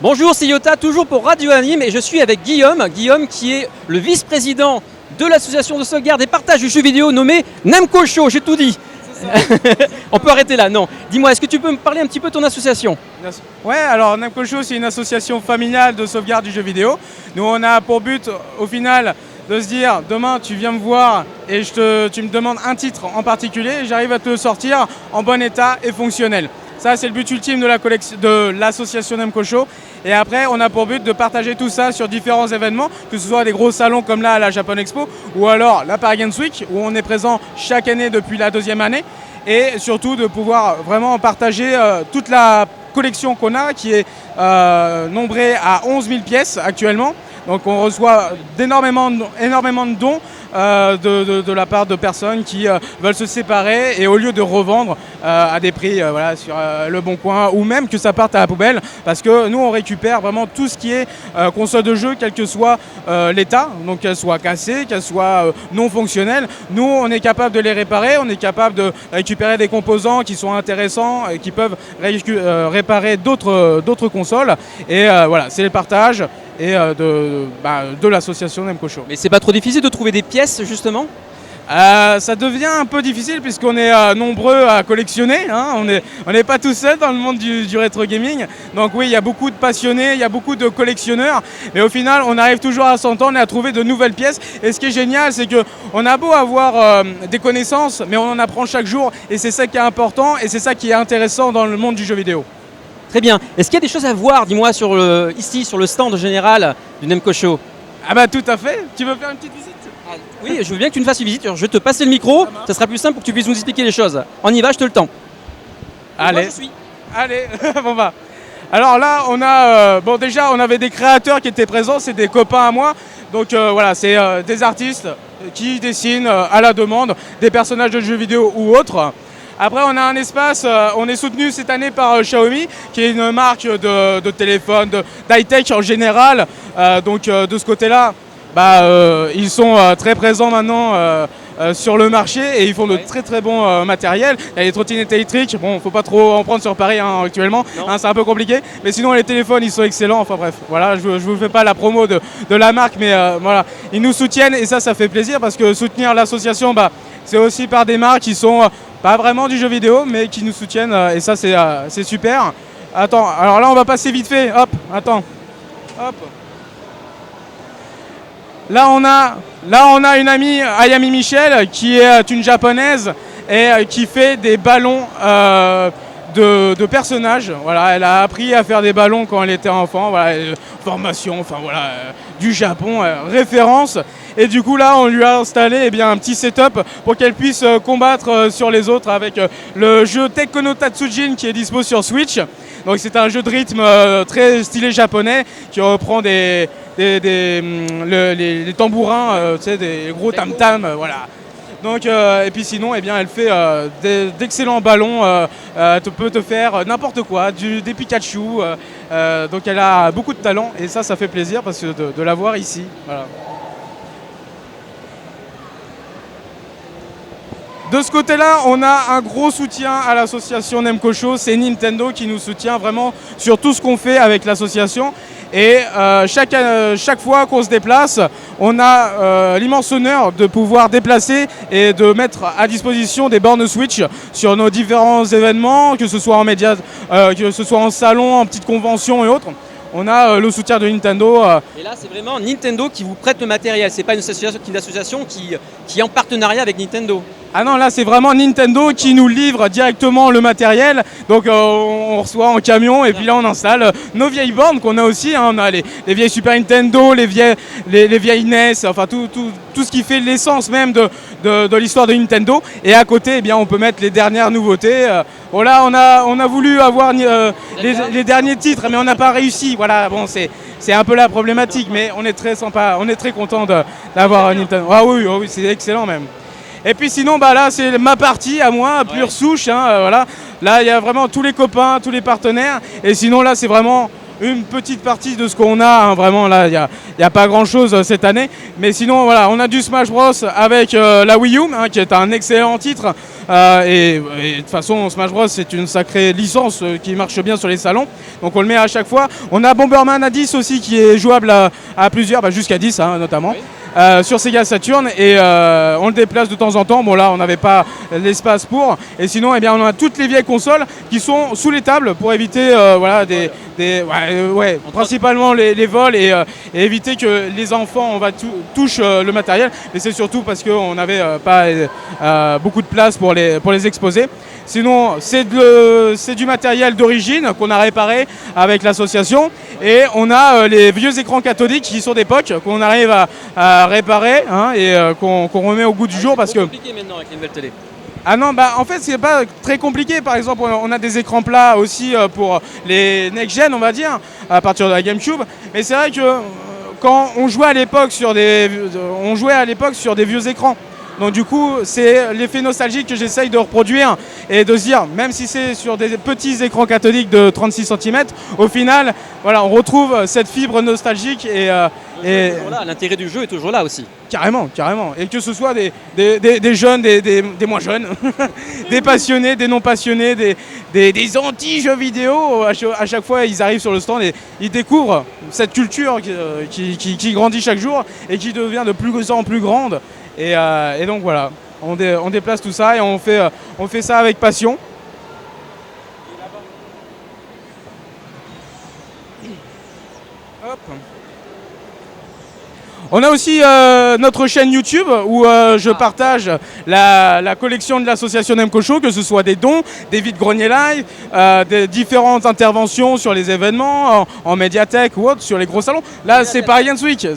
Bonjour, c'est Yota, toujours pour Radio Anime, et je suis avec Guillaume. Guillaume qui est le vice-président de l'association de sauvegarde et partage du jeu vidéo nommée Namco Show, j'ai tout dit. On peut arrêter là, non. Dis-moi, est-ce que tu peux me parler un petit peu de ton association? Ouais, alors Namco Show, c'est une association familiale de sauvegarde du jeu vidéo. Nous, on a pour but, au final, de se dire, demain, tu viens me voir et tu me demandes un titre en particulier, et j'arrive à te le sortir en bon état et fonctionnel. Ça, c'est le but ultime de l'association Namco Show. Et après, on a pour but de partager tout ça sur différents événements, que ce soit des gros salons comme là à la Japan Expo, ou alors la Paris Games Week, où on est présent chaque année depuis la deuxième année. Et surtout de pouvoir vraiment partager toute la collection qu'on a, qui est nombrée à 11 000 pièces actuellement. Donc on reçoit énormément de dons de la part de personnes qui veulent se séparer, et au lieu de revendre à des prix voilà, sur le bon coin, ou même que ça parte à la poubelle, parce que nous on récupère vraiment tout ce qui est console de jeu, quel que soit l'état, donc qu'elle soit cassée, qu'elle soit non fonctionnelle. Nous on est capable de les réparer, on est capable de récupérer des composants qui sont intéressants et qui peuvent réparer d'autres consoles, et voilà, c'est le partage et de l'association Namco Show. Mais c'est pas trop difficile de trouver des pièces justement? Ça devient un peu difficile puisqu'on est nombreux à collectionner, hein. On n'est pas tout seul dans le monde du rétro gaming. Donc oui, il y a beaucoup de passionnés, il y a beaucoup de collectionneurs, mais au final on arrive toujours à s'entendre et à trouver de nouvelles pièces. Et ce qui est génial, c'est qu'on a beau avoir des connaissances, mais on en apprend chaque jour, et c'est ça qui est important et c'est ça qui est intéressant dans le monde du jeu vidéo. Très bien. Est-ce qu'il y a des choses à voir, dis-moi, ici sur le stand général du Namco Show? Ah bah tout à fait. Tu veux faire une petite visite? Oui, je veux bien que tu me fasses une visite. Je vais te passer le micro, ça sera plus simple pour que tu puisses nous expliquer les choses. On y va, je te le tends. Allez. Moi, je suis. Allez, bon bah. Alors là, on a, déjà, on avait des créateurs qui étaient présents, c'est des copains à moi. Donc voilà, c'est des artistes qui dessinent à la demande des personnages de jeux vidéo ou autres. Après, on a un espace, on est soutenu cette année par Xiaomi, qui est une marque de téléphone, d'high-tech en général. Donc de ce côté-là, ils sont très présents maintenant sur le marché, et ils font de très très bons matériels. Il y a les trottinettes électriques, bon, faut pas trop en prendre sur Paris actuellement, c'est un peu compliqué. Mais sinon, les téléphones, ils sont excellents. Enfin bref, voilà, je vous fais pas la promo de la marque, mais voilà, ils nous soutiennent, et ça fait plaisir, parce que soutenir l'association, c'est aussi par des marques qui sont pas vraiment du jeu vidéo, mais qui nous soutiennent, et ça c'est super. Attends, alors là on va passer vite fait, hop, attends, hop. Là on a une amie, Ayami Michel, qui est une japonaise, et qui fait des ballons de personnages. Voilà, elle a appris à faire des ballons quand elle était enfant, voilà, formation, enfin voilà, du Japon, référence. Et du coup là on lui a installé un petit setup pour qu'elle puisse combattre sur les autres avec le jeu Tekken no Tatsujin, qui est dispo sur Switch. Donc c'est un jeu de rythme très stylé japonais, qui reprend les tambourins, tu sais, des gros tam-tam, voilà. Donc, et puis sinon, elle fait d'excellents ballons. Elle peut te faire n'importe quoi, des Pikachu. Donc elle a beaucoup de talent, et ça fait plaisir parce que de la voir ici. Voilà. De ce côté-là, on a un gros soutien à l'association Namco Show. C'est Nintendo qui nous soutient vraiment sur tout ce qu'on fait avec l'association. Et chaque fois qu'on se déplace, on a l'immense honneur de pouvoir déplacer et de mettre à disposition des bornes Switch sur nos différents événements, que ce soit en médias, que ce soit en salon, en petites conventions et autres. On a le soutien de Nintendo. Et là, c'est vraiment Nintendo qui vous prête le matériel. C'est pas une association qui est en partenariat avec Nintendo. Ah non, là c'est vraiment Nintendo qui nous livre directement le matériel. Donc on reçoit en camion, et puis là on installe nos vieilles bornes qu'on a aussi, hein. On a les vieilles Super Nintendo, les vieilles NES, enfin tout ce qui fait l'essence même de l'histoire de Nintendo. Et à côté, on peut mettre les dernières nouveautés. Bon là on a voulu avoir les derniers titres, mais on n'a pas réussi. Voilà, bon c'est un peu la problématique, mais on est très sympa, on est très content d'avoir Nintendo. Ah oui, c'est excellent même. Et puis sinon, là c'est ma partie à moi, pure souche, hein, voilà. Là il y a vraiment tous les copains, tous les partenaires. Et sinon là c'est vraiment une petite partie de ce qu'on a, hein, vraiment là il n'y a pas grand chose cette année, mais sinon voilà, on a du Smash Bros avec la Wii U, hein, qui est un excellent titre, et de toute façon Smash Bros c'est une sacrée licence qui marche bien sur les salons, donc on le met à chaque fois. On a Bomberman à 10 aussi qui est jouable à plusieurs, jusqu'à 10 hein, notamment. Oui. Sur Sega Saturn, et on le déplace de temps en temps. Bon là on n'avait pas l'espace pour, et sinon eh bien, on a toutes les vieilles consoles qui sont sous les tables pour éviter voilà, principalement les vols, et éviter que les enfants touchent le matériel, mais c'est surtout parce qu'on n'avait pas beaucoup de place pour les exposer. Sinon, c'est du matériel d'origine qu'on a réparé avec l'association, et on a les vieux écrans cathodiques qui sont d'époque, qu'on arrive à réparer, hein, et qu'on remet au goût du jour, parce que... C'est compliqué maintenant avec les nouvelles télé. Ah non, bah en fait c'est pas très compliqué. Par exemple, on a des écrans plats aussi pour les next-gen, on va dire, à partir de la GameCube. Mais c'est vrai que quand on jouait à l'époque sur des vieux écrans. Donc du coup, c'est l'effet nostalgique que j'essaye de reproduire, et de se dire, même si c'est sur des petits écrans cathodiques de 36 cm, au final, voilà, on retrouve cette fibre nostalgique, et l'intérêt du jeu est toujours là aussi. Carrément, carrément. Et que ce soit des jeunes, des moins jeunes, des passionnés, des non passionnés, des anti-jeux vidéo, à chaque fois ils arrivent sur le stand et ils découvrent cette culture qui grandit chaque jour et qui devient de plus en plus grande. Et donc voilà, on déplace tout ça et on fait ça avec passion. Hop. On a aussi notre chaîne YouTube où je partage la collection de l'association Nemco Show, que ce soit des dons, des vides-greniers live, des différentes interventions sur les événements, en médiathèque ou autre, sur les gros salons. Là, c'est Paris Games Week.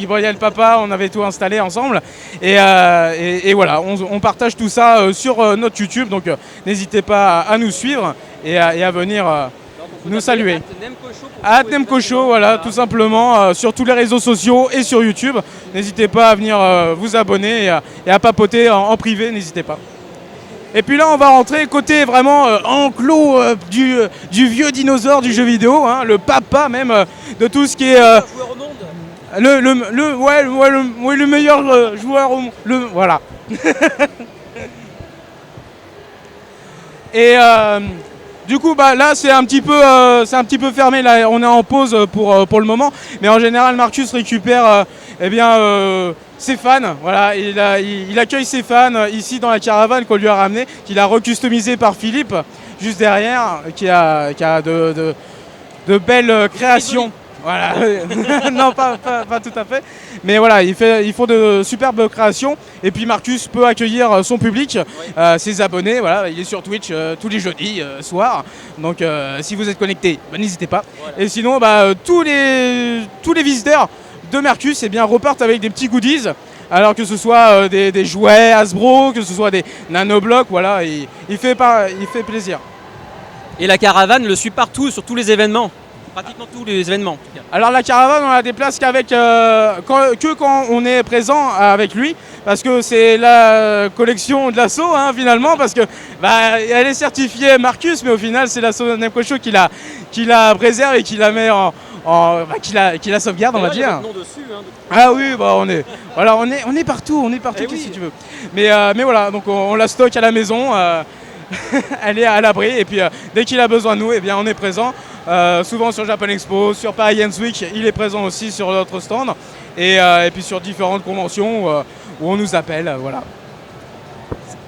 Bon, il y a le papa, on avait tout installé ensemble. Et voilà, on partage tout ça sur notre YouTube. Donc n'hésitez pas à nous suivre et à venir nous saluer. Nemco Show, voilà, tout simplement, sur tous les réseaux sociaux et sur YouTube. N'hésitez pas à venir vous abonner et à papoter en privé, n'hésitez pas. Et puis là, on va rentrer côté vraiment enclos du vieux dinosaure du jeu vidéo, hein, le papa même de tout ce qui est... le meilleur joueur au monde. Voilà. Et... du coup, bah, là, c'est un petit peu fermé. Là, on est en pause pour le moment. Mais en général, Marcus récupère ses fans. Voilà, il accueille ses fans ici dans la caravane qu'on lui a ramenée, qu'il a recustomisé par Philippe, juste derrière, qui a de belles créations. Voilà, non, pas tout à fait. Mais voilà, ils font de superbes créations. Et puis Marcus peut accueillir son public, ses abonnés. Voilà, il est sur Twitch tous les jeudis soirs. Donc si vous êtes connectés, n'hésitez pas. Voilà. Et sinon, tous les visiteurs de Marcus repartent avec des petits goodies. Alors que ce soit des jouets Hasbro, que ce soit des nanoblocs, voilà, il fait plaisir. Et la caravane le suit partout, sur tous les événements. Pratiquement tous les événements. En tout cas. Alors la caravane, on la déplace quand on est présent avec lui, parce que c'est la collection de l'assaut, hein, finalement, parce que elle est certifiée Marcus, mais au final c'est l'assaut Nemco Show qui la préserve et qui la met qui la sauvegarde, on va dire. Il y a votre nom dessus, hein, ah oui, on est partout, si tu veux. Mais voilà, donc on la stocke à la maison. Elle est à l'abri, et puis dès qu'il a besoin de nous, on est présent. Souvent sur Japan Expo, sur Paris Games Week, il est présent aussi sur notre stand, et puis sur différentes conventions où on nous appelle, voilà.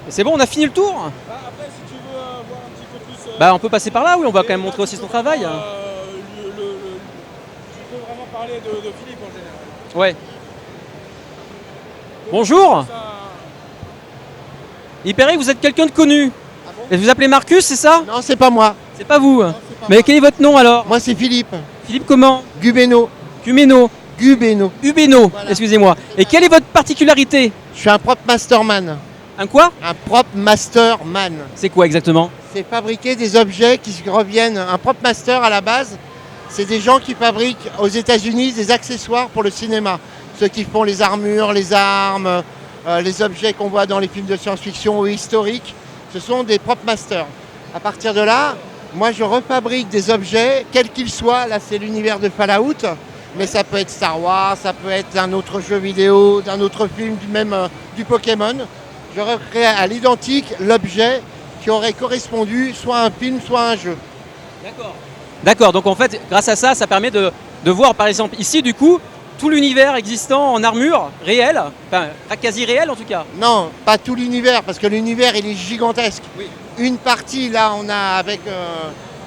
C'est bon, on a fini le tour. Après, si tu veux voir un petit peu plus... on peut passer par là, oui, on va quand même montrer aussi son travail. Tu peux vraiment parler de Philippe en général. Ouais. Bonjour. Il paraît que vous êtes quelqu'un de connu. Ah bon? Et vous appelez Marcus, c'est ça? Non, c'est pas moi. C'est pas vous. Non, c'est pas mais moi. Quel est votre nom alors? Moi, c'est Philippe. Philippe comment? Gubeno. Gumeno. Gubeno. Ubeno, Voilà. excusez-moi. Et quelle est votre particularité? Je suis un prop masterman. Un quoi? Un prop masterman. C'est quoi exactement? C'est fabriquer des objets qui reviennent. Un prop master à la base, c'est des gens qui fabriquent aux États-Unis des accessoires pour le cinéma. Ceux qui font les armures, les armes, les objets qu'on voit dans les films de science-fiction ou historiques, ce sont des prop masters. À partir de là, Moi, je refabrique des objets, quels qu'ils soient. Là, c'est l'univers de Fallout, mais ça peut être Star Wars, ça peut être d'un autre jeu vidéo, d'un autre film, du Pokémon. Je recrée à l'identique l'objet qui aurait correspondu soit à un film, soit à un jeu. D'accord. D'accord, donc en fait, grâce à ça, ça permet de voir par exemple ici du coup tout l'univers existant en armure réelle, enfin quasi réel en tout cas. Non, pas tout l'univers, parce que l'univers il est gigantesque. Oui. Une partie, là, on a avec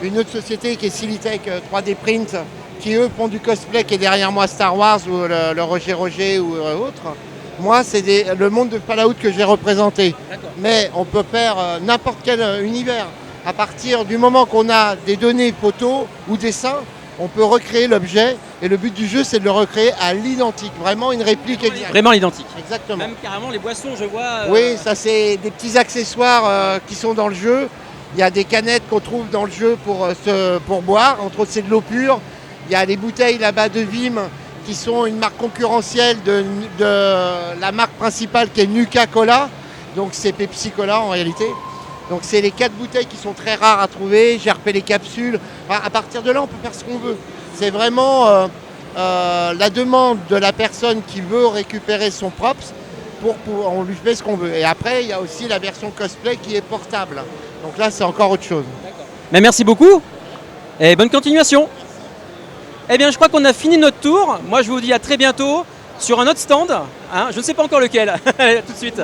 une autre société qui est Silitech 3D Print, qui eux font du cosplay, qui est derrière moi Star Wars ou le Roger ou autre. Moi, c'est le monde de Fallout que j'ai représenté. Mais on peut faire n'importe quel univers. À partir du moment qu'on a des données photos ou dessins, on peut recréer l'objet. Et le but du jeu, c'est de le recréer à l'identique. Vraiment une réplique exacte. Vraiment identique. Exactement. Même carrément les boissons, je vois. Oui, ça c'est des petits accessoires qui sont dans le jeu. Il y a des canettes qu'on trouve dans le jeu pour boire. Entre autres, c'est de l'eau pure. Il y a des bouteilles là-bas de Vim qui sont une marque concurrentielle de la marque principale qui est Nuka-Cola. Donc c'est Pepsi-Cola en réalité. Donc c'est les 4 bouteilles qui sont très rares à trouver. J'ai repéré les capsules. À partir de là, on peut faire ce qu'on veut. C'est vraiment la demande de la personne qui veut récupérer son props. On lui fait ce qu'on veut. Et après, il y a aussi la version cosplay qui est portable. Donc là, c'est encore autre chose. Mais merci beaucoup et bonne continuation. Eh bien, je crois qu'on a fini notre tour. Moi, je vous dis à très bientôt sur un autre stand. Hein, je ne sais pas encore lequel. Tout de suite.